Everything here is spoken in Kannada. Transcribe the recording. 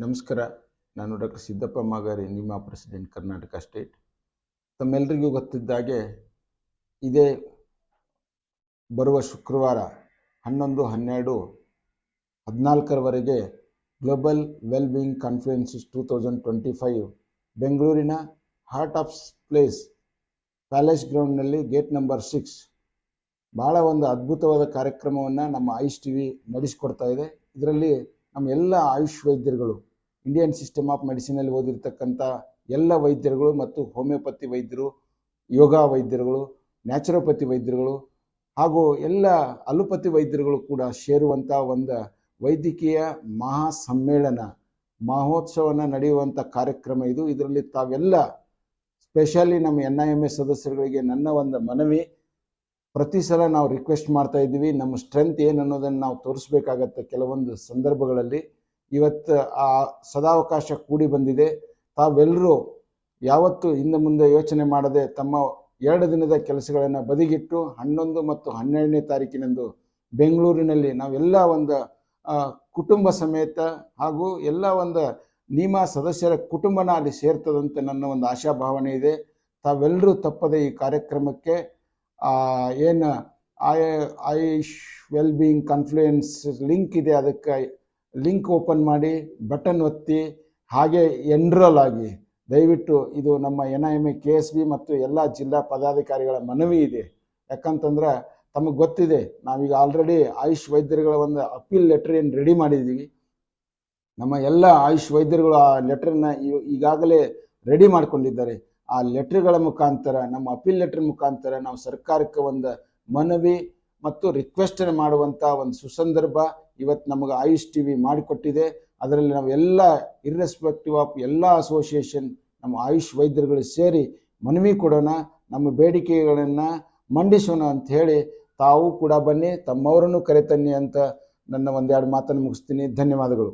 ನಮಸ್ಕಾರ. ನಾನು ಡಾಕ್ಟರ್ ಸಿದ್ದಪ್ಪ ಮಾಗಾರಿ, ನಿಮ್ಮ ಪ್ರೆಸಿಡೆಂಟ್, ಕರ್ನಾಟಕ ಸ್ಟೇಟ್. ತಮ್ಮೆಲ್ಲರಿಗೂ ಗೊತ್ತಿದ್ದಾಗೆ ಇದೇ ಬರುವ ಶುಕ್ರವಾರ 11, 12, 14ರವರೆಗೆ ಗ್ಲೋಬಲ್ ವೆಲ್ ಬೀಯಿಂಗ್ ಕಾನ್ಫರೆನ್ಸ್ 2025 ಬೆಂಗಳೂರಿನ ಹಾರ್ಟ್ ಆಫ್ ಪ್ಲೇಸ್ ಪ್ಯಾಲೇಸ್ ಗ್ರೌಂಡ್ನಲ್ಲಿ ಗೇಟ್ ನಂಬರ್ 6 ಭಾಳ ಒಂದು ಅದ್ಭುತವಾದ ಕಾರ್ಯಕ್ರಮವನ್ನು ನಮ್ಮ ಆಯುಷ್ ಟಿವಿ ನಡೆಸಿಕೊಡ್ತಾ ಇದೆ. ಇದರಲ್ಲಿ ನಮ್ಮ ಎಲ್ಲ ಆಯುಷ್ ವೈದ್ಯರುಗಳು, ಇಂಡಿಯನ್ ಸಿಸ್ಟಮ್ ಆಫ್ ಮೆಡಿಸಿನಲ್ಲಿ ಓದಿರ್ತಕ್ಕಂಥ ಎಲ್ಲ ವೈದ್ಯರುಗಳು ಮತ್ತು ಹೋಮಿಯೋಪತಿ ವೈದ್ಯರು, ಯೋಗ ವೈದ್ಯರುಗಳು, ನ್ಯಾಚುರೋಪತಿ ವೈದ್ಯರುಗಳು ಹಾಗೂ ಎಲ್ಲ ಅಲೋಪತಿ ವೈದ್ಯರುಗಳು ಕೂಡ ಸೇರುವಂಥ ಒಂದು ವೈದ್ಯಕೀಯ ಮಹಾ ಸಮ್ಮೇಳನ ಮಹೋತ್ಸವನ ನಡೆಯುವಂಥ ಕಾರ್ಯಕ್ರಮ ಇದು. ಇದರಲ್ಲಿ ತಾವೆಲ್ಲ ಸ್ಪೆಷಲಿ ನಮ್ಮ NIMA ಸದಸ್ಯರುಗಳಿಗೆ ನನ್ನ ಒಂದು ಮನವಿ, ಪ್ರತಿ ಸಲ ನಾವು ರಿಕ್ವೆಸ್ಟ್ ಮಾಡ್ತಾ ಇದ್ದೀವಿ, ನಮ್ಮ ಸ್ಟ್ರೆಂತ್ ಏನು ಅನ್ನೋದನ್ನು ನಾವು ತೋರಿಸ್ಬೇಕಾಗತ್ತೆ. ಕೆಲವೊಂದು ಸಂದರ್ಭಗಳಲ್ಲಿ ಇವತ್ತು ಆ ಸದಾವಕಾಶ ಕೂಡಿ ಬಂದಿದೆ. ತಾವೆಲ್ಲರೂ ಯಾವತ್ತೂ ಹಿಂದೆ ಮುಂದೆ ಯೋಚನೆ ಮಾಡದೆ ತಮ್ಮ 2 ದಿನದ ಕೆಲಸಗಳನ್ನು ಬದಿಗಿಟ್ಟು 11 ಮತ್ತು 12ನೇ ತಾರೀಕಿನಂದು ಬೆಂಗಳೂರಿನಲ್ಲಿ ನಾವೆಲ್ಲ ಒಂದು ಕುಟುಂಬ ಸಮೇತ ಹಾಗೂ ಎಲ್ಲ ಒಂದು ನಿಮ್ಮ ಸದಸ್ಯರ ಕುಟುಂಬನ ಅಲ್ಲಿ ಸೇರ್ತದಂತೆ ನನ್ನ ಒಂದು ಆಶಾಭಾವನೆ ಇದೆ. ತಾವೆಲ್ಲರೂ ತಪ್ಪದೆ ಈ ಕಾರ್ಯಕ್ರಮಕ್ಕೆ ಏನು AYUSH well being conference link ಇದೆ, ಅದಕ್ಕೆ ಲಿಂಕ್ ಓಪನ್ ಮಾಡಿ ಬಟನ್ ಒತ್ತಿ ಹಾಗೆ ಎನ್ರೋಲ್ ಆಗಿ. ದಯವಿಟ್ಟು ಇದು ನಮ್ಮ NIMA KSB ಮತ್ತು ಎಲ್ಲ ಜಿಲ್ಲಾ ಪದಾಧಿಕಾರಿಗಳ ಮನವಿ ಇದೆ. ಯಾಕಂತಂದ್ರೆ ತಮಗೆ ಗೊತ್ತಿದೆ, ನಾವೀಗ ಆಲ್ರೆಡಿ ಆಯುಷ್ ವೈದ್ಯರುಗಳ ಒಂದು ಅಪೀಲ್ ಲೆಟರ್ ಏನು ರೆಡಿ ಮಾಡಿದ್ದೀವಿ. ನಮ್ಮ ಎಲ್ಲ ಆಯುಷ್ ವೈದ್ಯರುಗಳು ಆ ಲೆಟರ್ನ ಈಗಾಗಲೇ ರೆಡಿ ಮಾಡ್ಕೊಂಡಿದ್ದಾರೆ. ಆ ಲೆಟರ್ಗಳ ಮುಖಾಂತರ, ನಮ್ಮ ಅಪೀಲ್ ಲೆಟರ್ ಮುಖಾಂತರ ನಾವು ಸರ್ಕಾರಕ್ಕೆ ಒಂದು ಮನವಿ ಮತ್ತು ರಿಕ್ವೆಸ್ಟ್ ಮಾಡುವಂಥ ಒಂದು ಸುಸಂದರ್ಭ ಇವತ್ತು ನಮಗೆ ಆಯುಷ್ ಟಿವಿ ಮಾಡಿಕೊಟ್ಟಿದೆ. ಅದರಲ್ಲಿ ನಾವು ಎಲ್ಲ ಇರ್ರೆಸ್ಪೆಕ್ಟಿವ್ ಆಫ್ ಎಲ್ಲ ಅಸೋಸಿಯೇಷನ್ ನಮ್ಮ ಆಯುಷ್ ವೈದ್ಯರುಗಳು ಸೇರಿ ಮನವಿ ಕೊಡೋಣ, ನಮ್ಮ ಬೇಡಿಕೆಗಳನ್ನು ಮಂಡಿಸೋಣ ಅಂತ ಹೇಳಿ ತಾವು ಕೂಡ ಬನ್ನಿ, ತಮ್ಮವರನ್ನು ಕರೆತನ್ನಿ ಅಂತ ನನ್ನ 1-2 ಮಾತನ್ನು ಮುಗಿಸ್ತೀನಿ. ಧನ್ಯವಾದಗಳು.